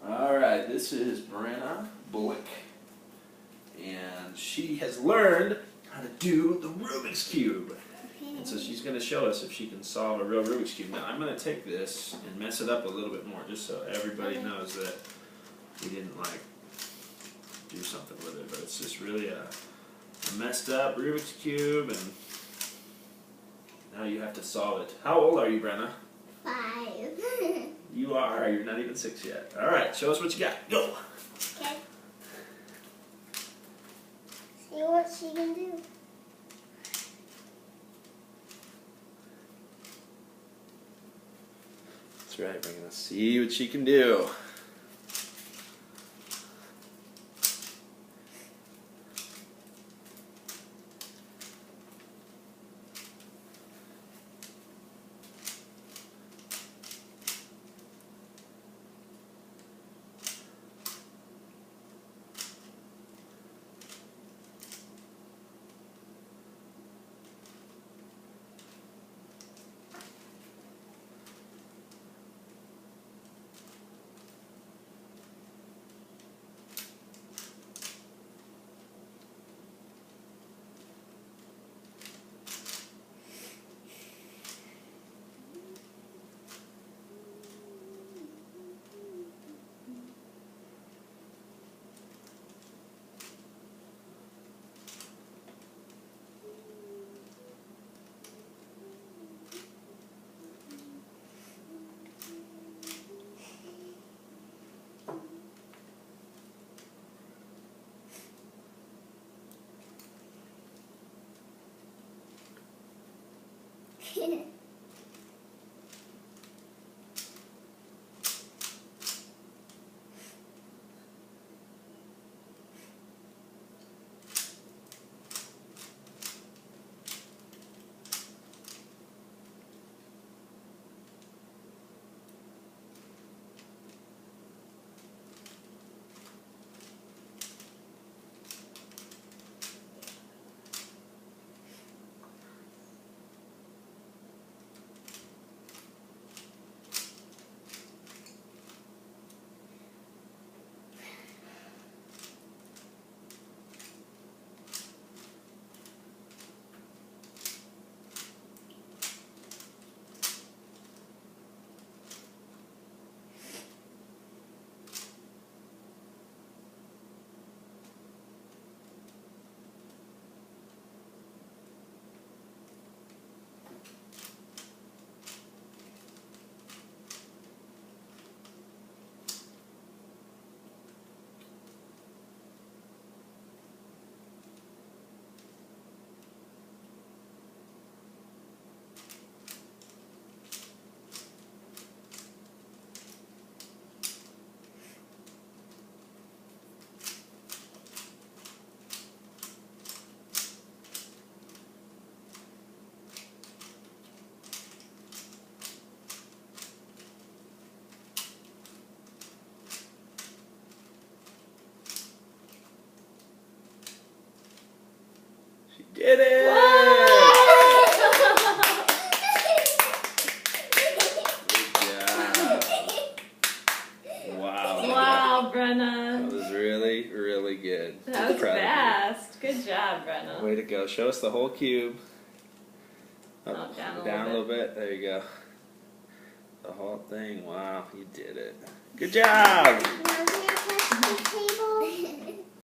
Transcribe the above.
Alright, this is Brenna Bullock, and she has learned how to do the Rubik's Cube. And so she's going to show us if she can solve a real Rubik's Cube. Now I'm going to take this and mess it up a little bit more just so everybody knows that we didn't like do something with it, but it's just really a messed up Rubik's Cube, and now you have to solve it. How old are you, Brenna? 5. You are? You're not even 6 yet. Alright, show us what you got. Go! Okay. See what she can do. That's right, we're going to see what she can do. Did it! Good job. Wow. Wow, Brenna. That was really, really good. That was Proud of you. fast. Good job, Brenna. Way to go. Show us the whole cube. Up, down a little bit. There you go. The whole thing. Wow, you did it. Good job!